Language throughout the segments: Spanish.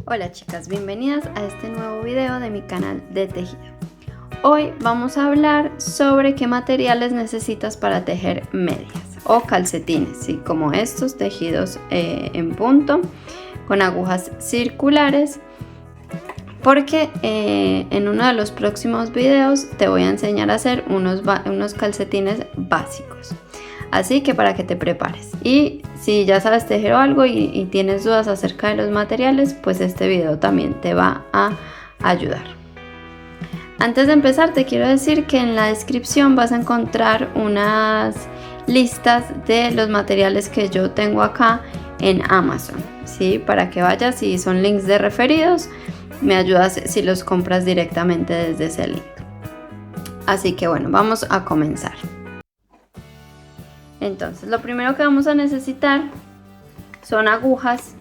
Hola chicas, bienvenidas a este nuevo video de mi canal de tejido. Hoy vamos a hablar sobre qué materiales necesitas para tejer medias o calcetines, ¿sí? Como estos tejidos en punto con agujas circulares, porque en uno de los próximos videos te voy a enseñar a hacer unos calcetines básicos. Así que para que te prepares, y si ya sabes tejer algo y tienes dudas acerca de los materiales, pues este video también te va a ayudar. Antes de empezar te quiero decir que en la descripción vas a encontrar unas listas de los materiales que yo tengo acá en Amazon, ¿sí? Para que vayas, y son links de referidos, me ayudas si los compras directamente desde ese link. Así que bueno, vamos a comenzar. Entonces, lo primero que vamos a necesitar son agujas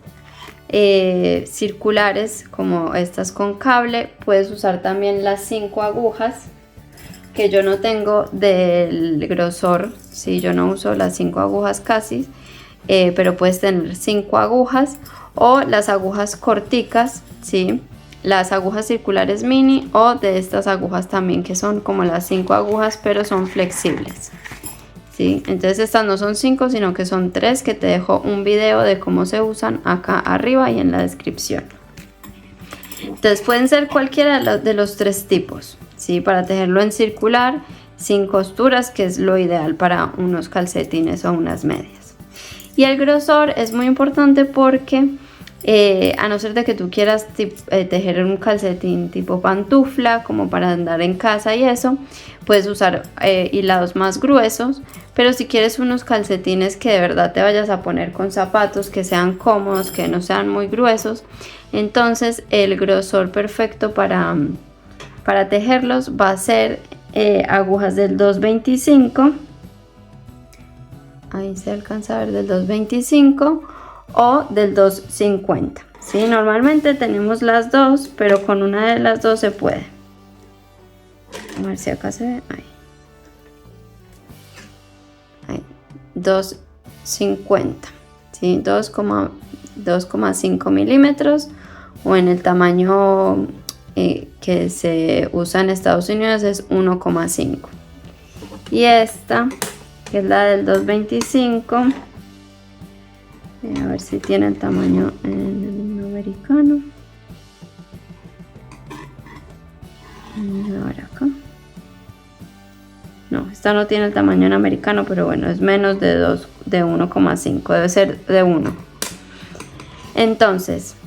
circulares, como estas con cable. Puedes usar también las 5 agujas, que yo no tengo del grosor, ¿sí? Yo no uso las 5 agujas casi, pero puedes tener 5 agujas o las agujas corticas, ¿sí? Las agujas circulares mini, o de estas agujas también que son como las 5 agujas pero son flexibles. ¿Sí? Entonces estas no son 5 sino que son 3, que te dejo un video de cómo se usan acá arriba y en la descripción. Entonces pueden ser cualquiera de los 3 tipos, ¿sí? Para tejerlo en circular sin costuras, que es lo ideal para unos calcetines o unas medias. Y el grosor es muy importante porque a no ser de que tú quieras tejer un calcetín tipo pantufla, como para andar en casa y eso, puedes usar hilados más gruesos. Pero si quieres unos calcetines que de verdad te vayas a poner con zapatos, que sean cómodos, que no sean muy gruesos, entonces el grosor perfecto para tejerlos va a ser agujas del 225. Ahí se alcanza a ver, del 225 o del 250. ¿Sí? Normalmente tenemos las dos, pero con una de las dos se puede. A ver si acá se ve. Ahí. 250, ¿sí? 2,5 milímetros, o en el tamaño que se usa en Estados Unidos es 1,5. Y esta, que es la del 225, a ver si tiene el tamaño en americano. A ver acá. No, esta no tiene el tamaño en americano, pero bueno, es menos de 1,5, debe ser de 1. Entonces,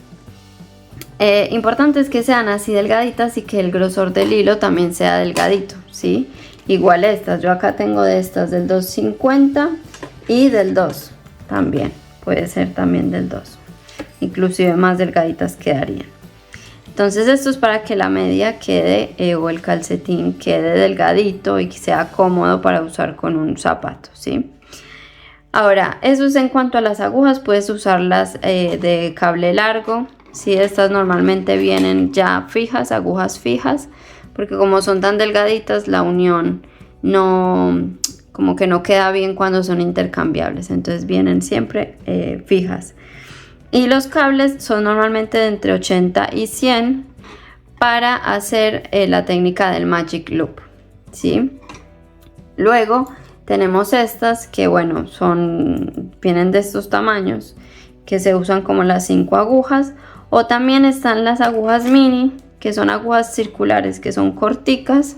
importante es que sean así delgaditas y que el grosor del hilo también sea delgadito, ¿sí? Igual estas, yo acá tengo de estas del 250 y del 2 también, puede ser también del 2, inclusive más delgaditas quedarían. Entonces esto es para que la media quede o el calcetín quede delgadito y que sea cómodo para usar con un zapato, ¿sí? Ahora, eso es en cuanto a las agujas. Puedes usarlas de cable largo, ¿sí? Estas normalmente vienen ya fijas, agujas fijas, porque como son tan delgaditas, la unión no, como que no queda bien cuando son intercambiables, entonces vienen siempre fijas. Y los cables son normalmente de entre 80 y 100 para hacer la técnica del Magic Loop, ¿sí? Luego tenemos estas que, bueno, vienen de estos tamaños, que se usan como las 5 agujas. O también están las agujas mini, que son agujas circulares, que son corticas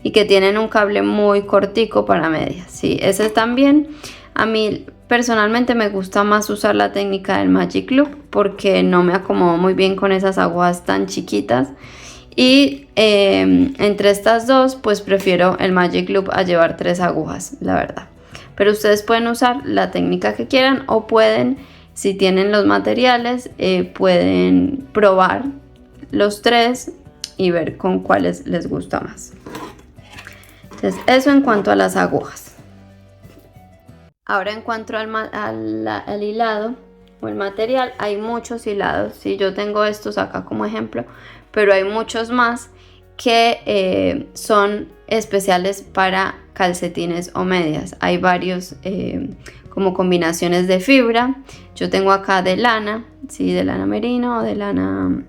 y que tienen un cable muy cortico para medias, ¿sí? Ese también, a mí personalmente me gusta más usar la técnica del Magic Loop, porque no me acomodo muy bien con esas agujas tan chiquitas. Y entre estas dos, pues prefiero el Magic Loop a llevar 3 agujas, la verdad. Pero ustedes pueden usar la técnica que quieran, o pueden, si tienen los materiales, pueden probar los 3 y ver con cuáles les gusta más. Entonces, eso en cuanto a las agujas. Ahora, en cuanto al hilado o el material, hay muchos hilados, ¿sí? Yo tengo estos acá como ejemplo, pero hay muchos más que son especiales para calcetines o medias. Hay varios como combinaciones de fibra. Yo tengo acá de lana, ¿sí? De lana merino o de lana.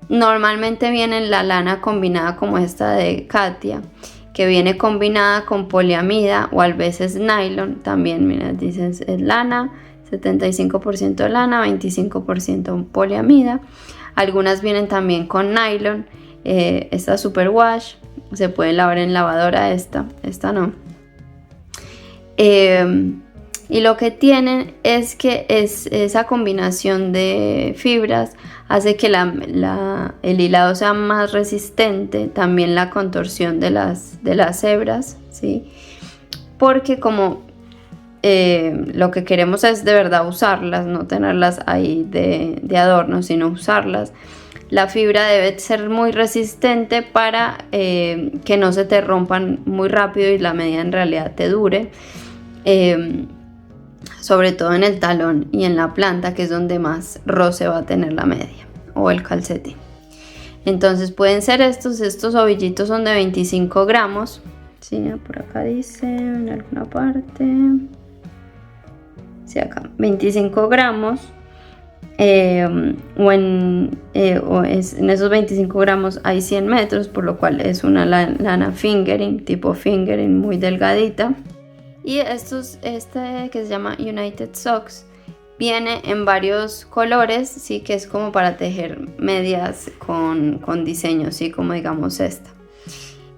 Normalmente viene la lana combinada como esta de Katia, que viene combinada con poliamida o a veces nylon. También, mira, dices es lana, 75% lana, 25% poliamida. Algunas vienen también con nylon. Esta super wash se puede lavar en lavadora, esta no. Y lo que tienen es que esa combinación de fibras hace que el hilado sea más resistente, también la contorsión de las hebras, ¿sí? Porque como lo que queremos es de verdad usarlas, no tenerlas ahí de adorno, sino usarlas. La fibra debe ser muy resistente para que no se te rompan muy rápido y la media en realidad te dure. Sobre todo en el talón y en la planta, que es donde más roce va a tener la media o el calcetín. Entonces pueden ser estos ovillitos son de 25 gramos. Sí, por acá dice en alguna parte. Sí, acá 25 gramos. En esos 25 gramos hay 100 metros, por lo cual es una lana fingering, tipo fingering, muy delgadita. Y este que se llama United Socks viene en varios colores, sí, que es como para tejer medias con diseño, sí, como digamos esta.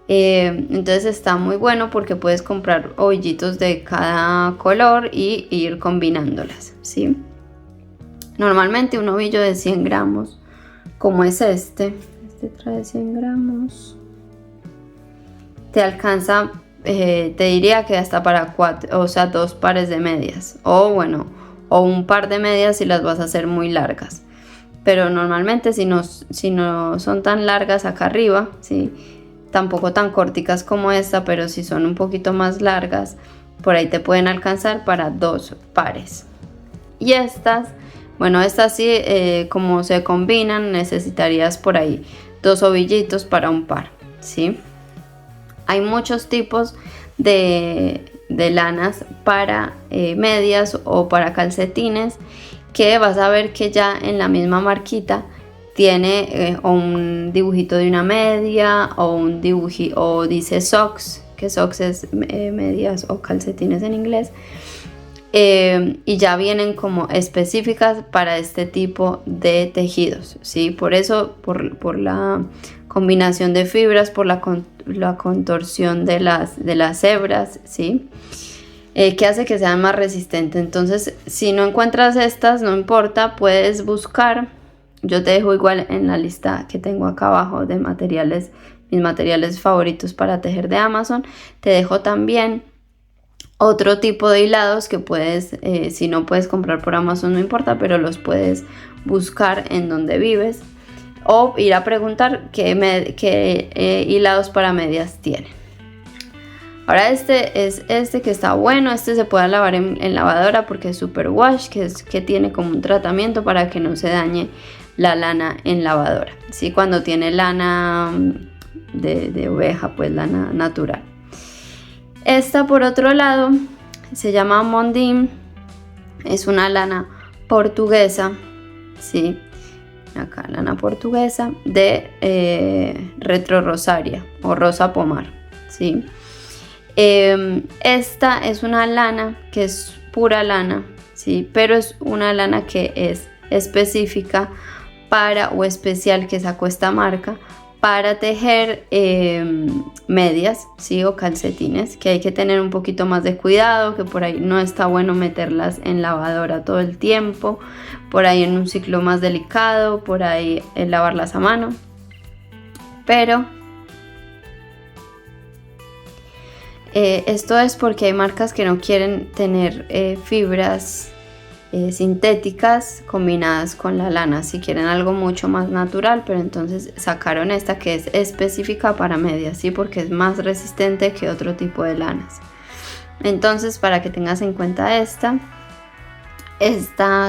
Entonces está muy bueno porque puedes comprar ovillitos de cada color y ir combinándolas, sí. Normalmente un ovillo de 100 gramos, como es este trae 100 gramos, te alcanza. Te diría que hasta para 4, o sea, 2 pares de medias, o un par de medias si las vas a hacer muy largas. Pero normalmente si no son tan largas acá arriba, ¿sí? Tampoco tan corticas como esta, pero si son un poquito más largas, por ahí te pueden alcanzar para 2 pares. Y estas sí, como se combinan, necesitarías por ahí 2 ovillitos para un par, ¿sí? Hay muchos tipos de lanas para medias o para calcetines, que vas a ver que ya en la misma marquita tiene un dibujito de una media o dice socks, que socks es medias o calcetines en inglés. Y ya vienen como específicas para este tipo de tejidos, ¿sí? Por eso, por la combinación de fibras, por la contorsión de las hebras, ¿sí? Que hace que sean más resistentes. Entonces, si no encuentras estas, no importa, puedes buscar. Yo te dejo igual en la lista que tengo acá abajo de materiales, mis materiales favoritos para tejer de Amazon. Te dejo también otro tipo de hilados que puedes, si no puedes comprar por Amazon, no importa, pero los puedes buscar en donde vives o ir a preguntar qué hilados para medias tienen. Ahora este que está bueno, se puede lavar en lavadora porque es super wash, que tiene como un tratamiento para que no se dañe la lana en lavadora, ¿sí? Cuando tiene lana de oveja, pues lana natural. Esta, por otro lado, se llama Mondim, es una lana portuguesa, ¿sí? Acá, lana portuguesa de retro rosaria o rosa pomar, ¿sí? Esta es una lana que es pura lana, ¿sí? Pero es una lana que es específica o especial, que sacó esta marca para tejer medias, ¿sí? O calcetines, que hay que tener un poquito más de cuidado, que por ahí no está bueno meterlas en lavadora todo el tiempo, por ahí en un ciclo más delicado, por ahí lavarlas a mano, pero esto es porque hay marcas que no quieren tener fibras sintéticas combinadas con la lana, si quieren algo mucho más natural, pero entonces sacaron esta que es específica para medias, ¿sí? Porque es más resistente que otro tipo de lanas. Entonces, para que tengas en cuenta esta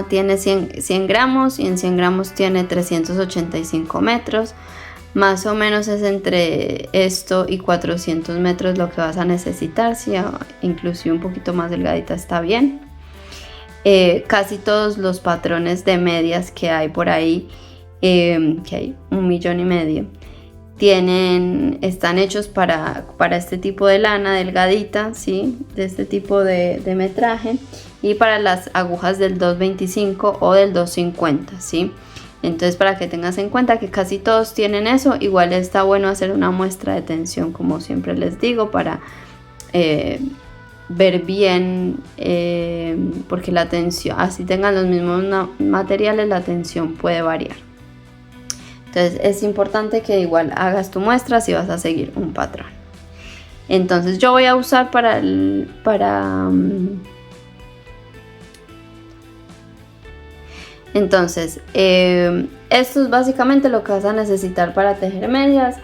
tiene 100 gramos y en 100 gramos tiene 385 metros. Más o menos es entre esto y 400 metros lo que vas a necesitar, si inclusive un poquito más delgadita está bien. Casi todos los patrones de medias que hay por ahí, que hay 1,5 millones, están hechos para este tipo de lana delgadita, ¿sí? De este tipo de metraje, y para las agujas del 2.25 o del 2.50, ¿sí? Entonces, para que tengas en cuenta que casi todos tienen eso. Igual está bueno hacer una muestra de tensión, como siempre les digo, para ver bien, porque la tensión, así tengan los mismos materiales, la tensión puede variar. Entonces es importante que igual hagas tu muestra si vas a seguir un patrón. Entonces yo voy a usar entonces, esto es básicamente lo que vas a necesitar para tejer medias.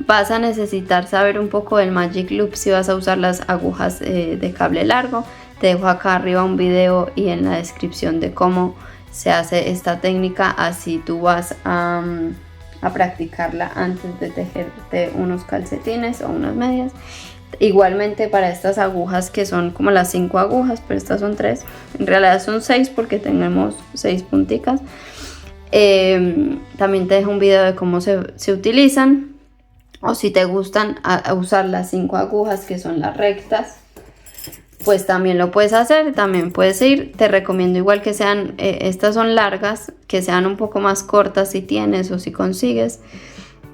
Vas a necesitar saber un poco del Magic Loop si vas a usar las agujas de cable largo. Te dejo acá arriba un video y en la descripción de cómo se hace esta técnica, así tú vas a practicarla antes de tejerte unos calcetines o unas medias. Igualmente para estas agujas, que son como las 5 agujas, pero estas son 3, en realidad son 6 porque tenemos 6 punticas. También te dejo un video de cómo se utilizan, o si te gustan usar las 5 agujas que son las rectas, pues también lo puedes hacer, también puedes ir. Te recomiendo igual que sean, estas son largas, que sean un poco más cortas si tienes o si consigues,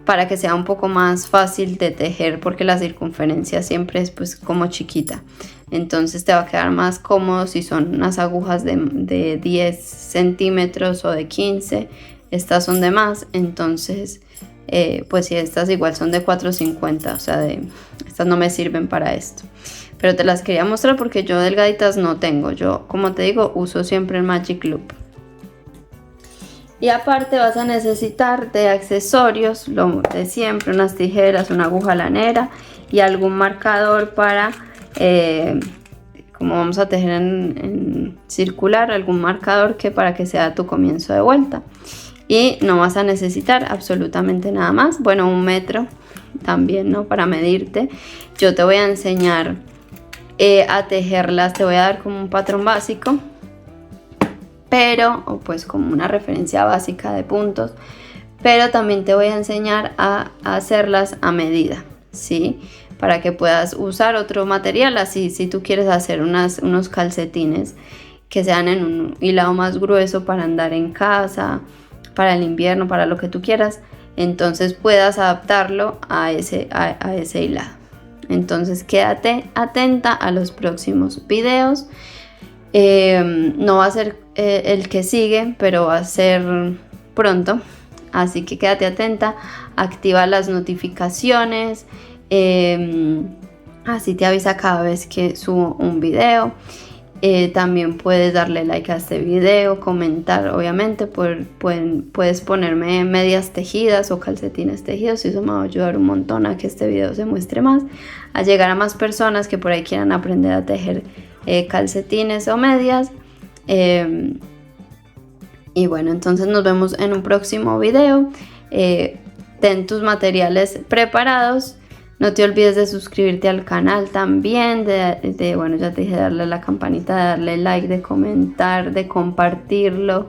para que sea un poco más fácil de tejer, porque la circunferencia siempre es pues como chiquita. Entonces te va a quedar más cómodo si son unas agujas de 10 centímetros o de 15. Estas son de más, entonces pues si estas igual son de 4.50, o sea, estas no me sirven para esto. Pero te las quería mostrar porque yo delgaditas no tengo. Yo, como te digo, uso siempre el Magic Loop. Y aparte vas a necesitar de accesorios, lo de siempre, unas tijeras, una aguja lanera y algún marcador para, como vamos a tejer en circular, algún marcador para que sea tu comienzo de vuelta. Y no vas a necesitar absolutamente nada más. Bueno, 1 metro también, ¿no? Para medirte. Yo te voy a enseñar a tejerlas, te voy a dar como un patrón básico, pero pues como una referencia básica de puntos, pero también te voy a enseñar a hacerlas a medida, ¿sí? Para que puedas usar otro material, así si tú quieres hacer unos calcetines que sean en un hilado más grueso para andar en casa, para el invierno, para lo que tú quieras, entonces puedas adaptarlo a ese hilado. Entonces quédate atenta a los próximos videos. No va a ser el que sigue, pero va a ser pronto, así que quédate atenta, activa las notificaciones, así te avisa cada vez que subo un video. También puedes darle like a este video, comentar, obviamente puedes ponerme medias tejidas o calcetines tejidos, y eso me va a ayudar un montón a que este video se muestre más, a llegar a más personas que por ahí quieran aprender a tejer calcetines o medias. Y bueno, entonces nos vemos en un próximo video. Ten tus materiales preparados. No te olvides de suscribirte al canal también, bueno, ya te dije, darle a la campanita, de darle like, de comentar, de compartirlo.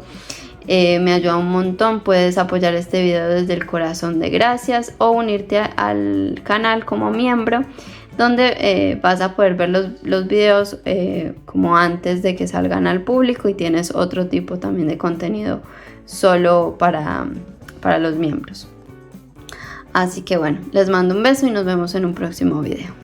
Me ayuda un montón. Puedes apoyar este video desde el corazón de gracias o unirte al canal como miembro, donde vas a poder ver los videos como antes de que salgan al público, y tienes otro tipo también de contenido solo para los miembros. Así que bueno, les mando un beso y nos vemos en un próximo video.